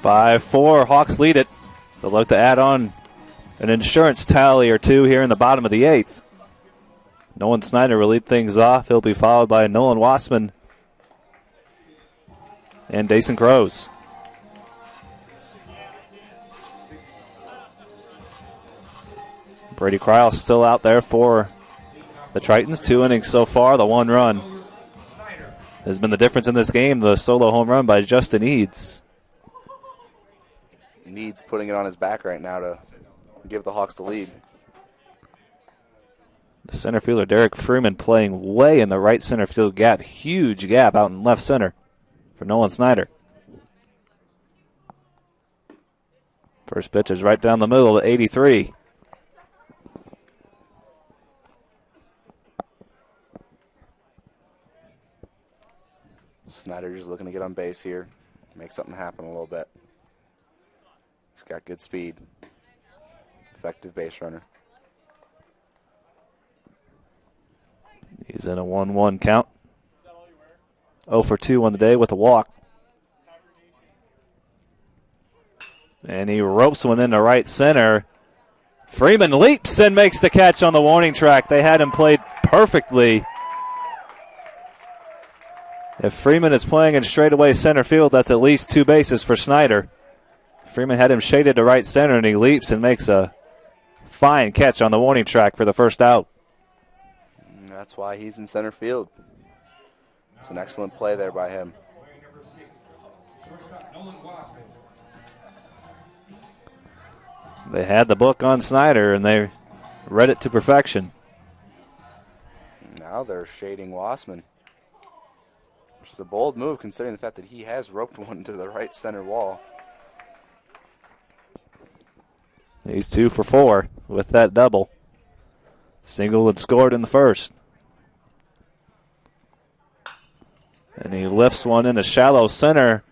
5-4, Hawks lead it. They'll look to add on an insurance tally or two here in the bottom of the 8th. Nolan Snyder will lead things off. He'll be followed by Nolan Wassman and Dason Crows. Brady Cryle still out there for the Tritons. 2 innings so far. The 1 run has been the difference in this game. The solo home run by Justin Eads. Eads putting it on his back right now to give the Hawks the lead. The center fielder, Derek Freeman, playing way in the right center field gap. Huge gap out in left center for Nolan Snyder. First pitch is right down the middle to 83. Snyder just looking to get on base here, make something happen a little bit. He's got good speed, effective base runner. He's in a 1-1 count. 0 for 2 on the day with a walk. And he ropes one into right center. Freeman leaps and makes the catch on the warning track. They had him played perfectly. If Freeman is playing in straightaway center field, that's at least 2 bases for Snyder. Freeman had him shaded to right center, and he leaps and makes a fine catch on the warning track for the first out. That's why he's in center field. It's an excellent play there by him. They had the book on Snyder, and they read it to perfection. Now they're shading Wassman, which is a bold move considering the fact that he has roped one to the right center wall. He's 2 for 4 with that double. Single and scored in the first. And he lifts one into shallow center.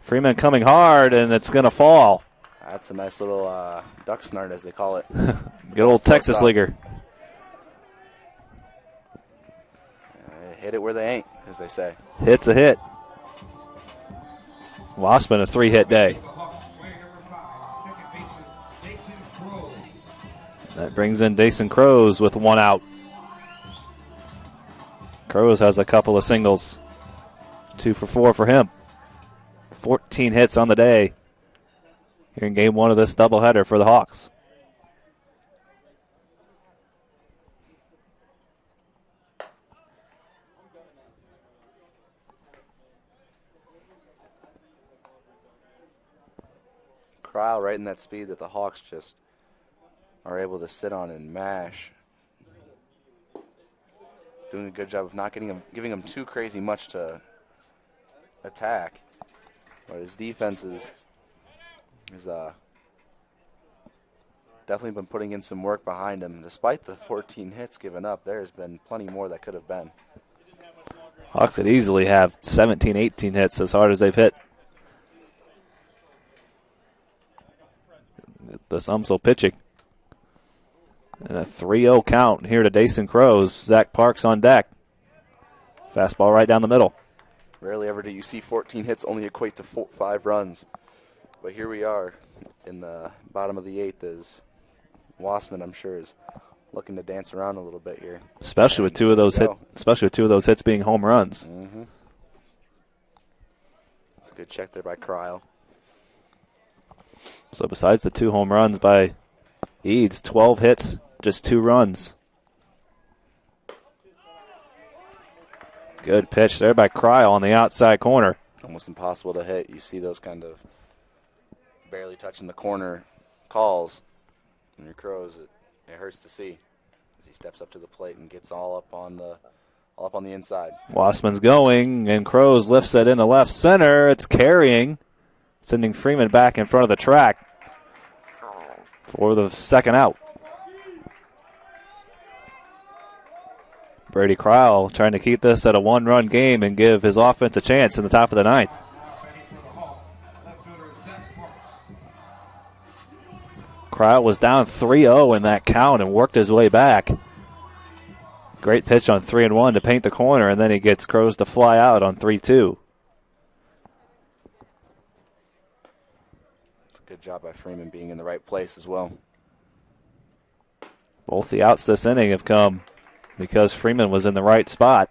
Freeman coming hard, and it's going to fall. That's a nice little duck snart, as they call it. Good old Texas leaguer. Hit it where they ain't, as they say. Hit's a hit. Wassman, a 3-hit day. That brings in Dason Crows with 1 out. Crows has a couple of singles. 2 for 4 for him. 14 hits on the day here in game 1 of this doubleheader for the Hawks. Cryle right in that speed that the Hawks just are able to sit on and mash. Doing a good job of not giving him too crazy much to attack. But his defense is definitely been putting in some work behind him. Despite the 14 hits given up, there's been plenty more that could have been. Hawks could easily have 17, 18 hits as hard as they've hit. This UMSL pitching. And a 3-0 count here to Dason Crows. Zach Parks on deck. Fastball right down the middle. Rarely ever do you see 14 hits only equate to 5 runs. But here we are in the bottom of the 8th as Wassman, I'm sure, is looking to dance around a little bit here. Especially with 2 of those hits being home runs. Mm-hmm. It's a good check there by Cryle. So besides the 2 home runs by Eads, 12 hits, just 2 runs. Good pitch there by Cryle on the outside corner. Almost impossible to hit. You see those kind of barely touching the corner calls. And your Crows, it hurts to see as he steps up to the plate and gets all up on the inside. Wassman's going, and Crows lifts it into left center. It's carrying, sending Freeman back in front of the track for the second out. Brady Cryle trying to keep this at a 1-run game and give his offense a chance in the top of the 9th. Cryle was down 3-0 in that count and worked his way back. Great pitch on 3-1 to paint the corner, and then he gets Crows to fly out on 3-2. Good job by Freeman being in the right place as well. Both the outs this inning have come because Freeman was in the right spot,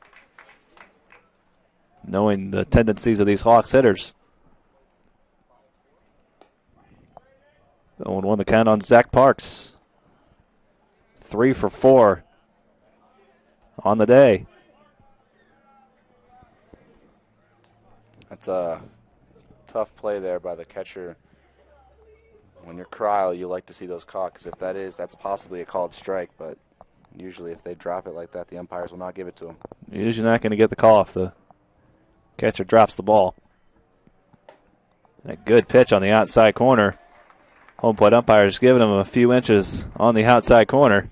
knowing the tendencies of these Hawks hitters. 0-1 the count on Zach Parks. 3 for 4 on the day. That's a tough play there by the catcher. When you're Cryle, you like to see those caught, because if that's possibly a called strike, but usually if they drop it like that, the umpires will not give it to them. You're usually not going to get the call if the catcher drops the ball. And a good pitch on the outside corner. Home plate umpire just giving him a few inches on the outside corner.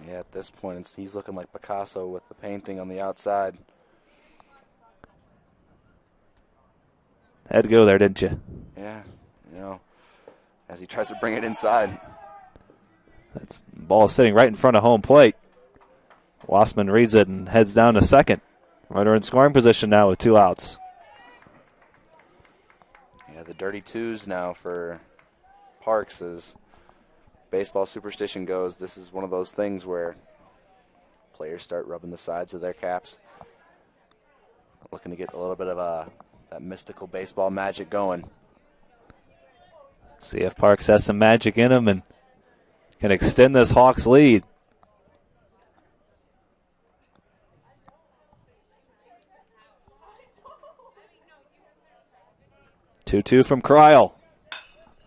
Yeah, at this point, he's looking like Picasso with the painting on the outside. Had to go there, didn't you? Yeah, as he tries to bring it inside. That ball is sitting right in front of home plate. Wassman reads it and heads down to second. Runner in scoring position now with 2 outs. Yeah, the dirty twos now for Parks. As baseball superstition goes, this is one of those things where players start rubbing the sides of their caps, looking to get a little bit of that mystical baseball magic going. See if Parks has some magic in him and can extend this Hawks lead. Two from Cryle.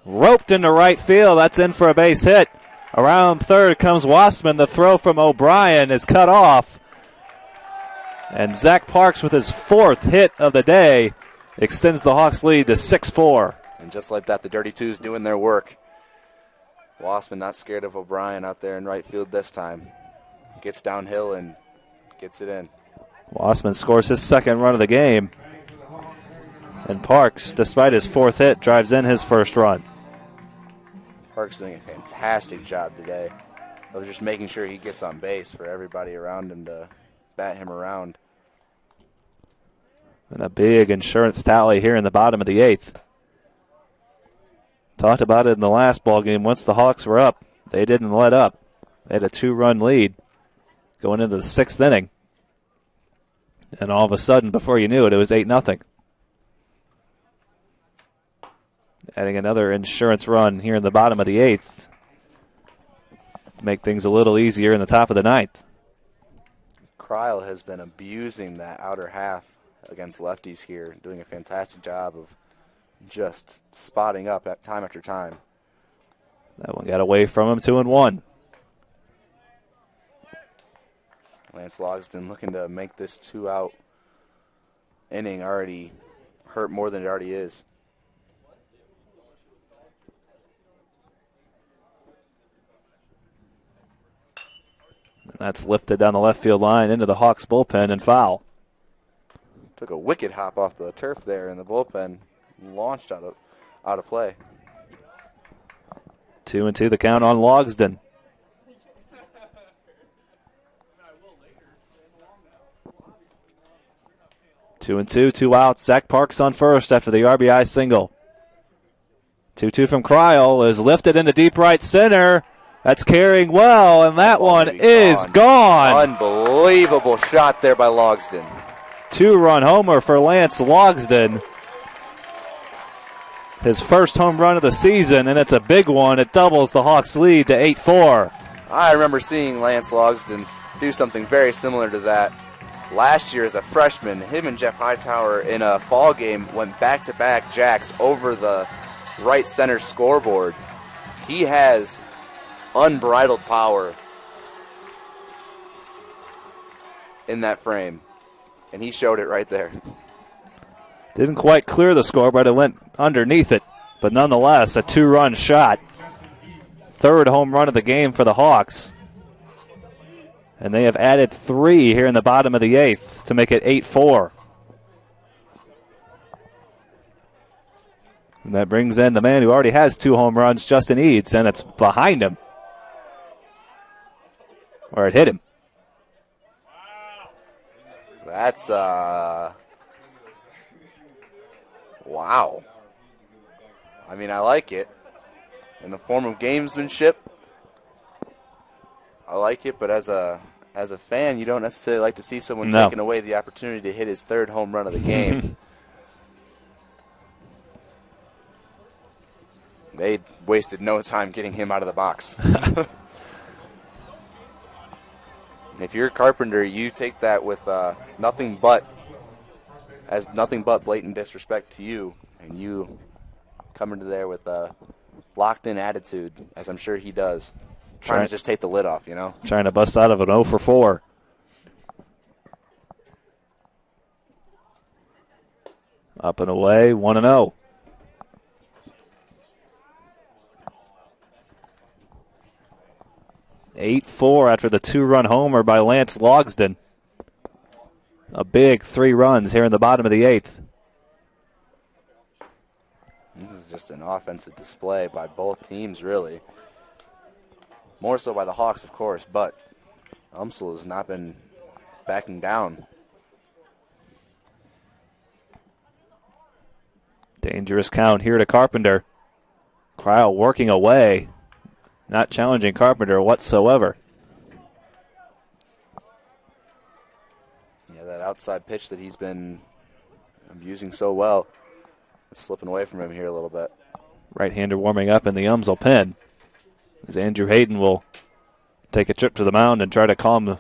Roped into right field. That's in for a base hit. Around third comes Wassman. The throw from O'Brien is cut off. And Zach Parks, with his 4th hit of the day, extends the Hawks lead to 6-4. And just like that, the dirty twos doing their work. Wassman not scared of O'Brien out there in right field this time. Gets downhill and gets it in. Wassman scores his 2nd run of the game. And Parks, despite his 4th hit, drives in his 1st run. Parks doing a fantastic job today of just making sure he gets on base for everybody around him to bat him around. And a big insurance tally here in the bottom of the 8th. Talked about it in the last ball game. Once the Hawks were up, they didn't let up. They had a 2-run lead going into the 6th inning. And all of a sudden, before you knew it, it was 8-0. Adding another insurance run here in the bottom of the 8th to make things a little easier in the top of the 9th. Cryle has been abusing that outer half against lefties here, doing a fantastic job of just spotting up at time after time. That one got away from him, 2-1. Lance Logsdon looking to make this 2-out inning already hurt more than it already is. And that's lifted down the left field line into the Hawks bullpen and foul. Took a wicked hop off the turf there in the bullpen, launched out of play. 2-2 the count on Logsdon. Two and two outs. Zach Parks on first after the RBI single. 2-2 from Cryle is lifted into deep right center. That's carrying well, and that one is gone. Unbelievable shot there by Logsdon. 2-run homer for Lance Logsdon. His first home run of the season, and it's a big one. It doubles the Hawks' lead to 8-4. I remember seeing Lance Logsdon do something very similar to that. Last year as a freshman, him and Jeff Hightower in a fall game went back-to-back jacks over the right center scoreboard. He has unbridled power in that frame, and he showed it right there. Didn't quite clear the scoreboard. It went underneath it, but nonetheless, a 2-run shot. 3rd home run of the game for the Hawks. And they have added 3 here in the bottom of the 8th to make it 8-4. And that brings in the man who already has 2 home runs, Justin Eads, and it's behind him. Or it hit him. That's, wow. I mean, I like it. In the form of gamesmanship, I like it, but as a fan, you don't necessarily like to see someone taking away the opportunity to hit his third home run of the game. They wasted no time getting him out of the box. If you're Carpenter, you take that with nothing but blatant disrespect to you, and you come into there with a locked-in attitude, as I'm sure he does, trying to just take the lid off, you know? Trying to bust out of an 0 for 4. Up and away, 1-0. (8-4) after the 2-run homer by Lance Logsdon. A big 3 runs here in the bottom of the 8th. This is just an offensive display by both teams, really. More so by the Hawks, of course, but UMSL has not been backing down. Dangerous count here to Carpenter. Cryle working away. Not challenging Carpenter whatsoever. Yeah, that outside pitch that he's been abusing so well is slipping away from him here a little bit. Right-hander warming up in the UMSL pen as Andrew Hayden will take a trip to the mound and try to calm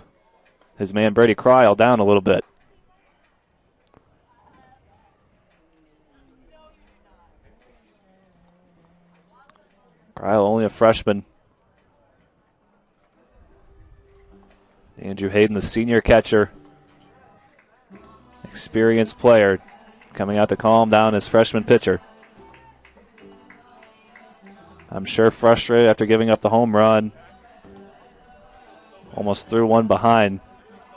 his man Brady Cryle down a little bit. Cryle only a freshman. Andrew Hayden, the senior catcher, experienced player, coming out to calm down his freshman pitcher. I'm sure frustrated after giving up the home run. Almost threw one behind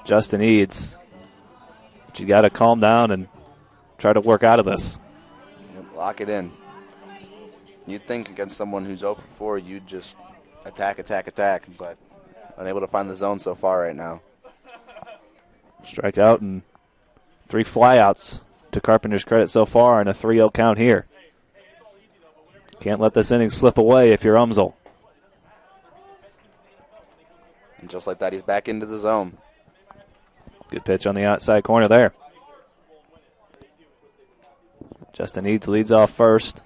Justin Eads. But you got to calm down and try to work out of this. Lock it in. You'd think against someone who's 0 for 4, you'd just attack, but unable to find the zone so far right now. Strikeout and 3 flyouts to Carpenter's credit so far, and a 3-0 count here. Can't let this inning slip away if you're UMSL. And just like that, he's back into the zone. Good pitch on the outside corner there. Justin Eads leads off first.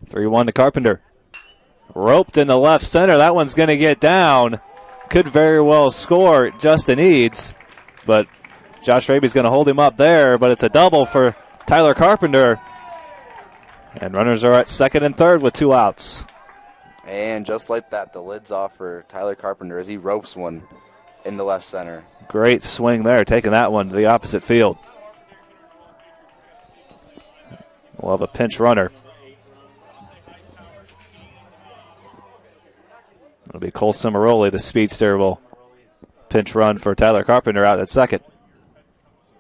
3-1 to Carpenter. Roped in the left center. That one's going to get down. Could very well score Justin Eads, but Josh Raby's going to hold him up there, but it's a double for Tyler Carpenter. And runners are at second and third with 2 outs. And just like that, the lid's off for Tyler Carpenter as he ropes one into left center. Great swing there, taking that one to the opposite field. We'll have a pinch runner. It'll be Cole Cimaroli, the speedster, will pinch run for Tyler Carpenter out at second.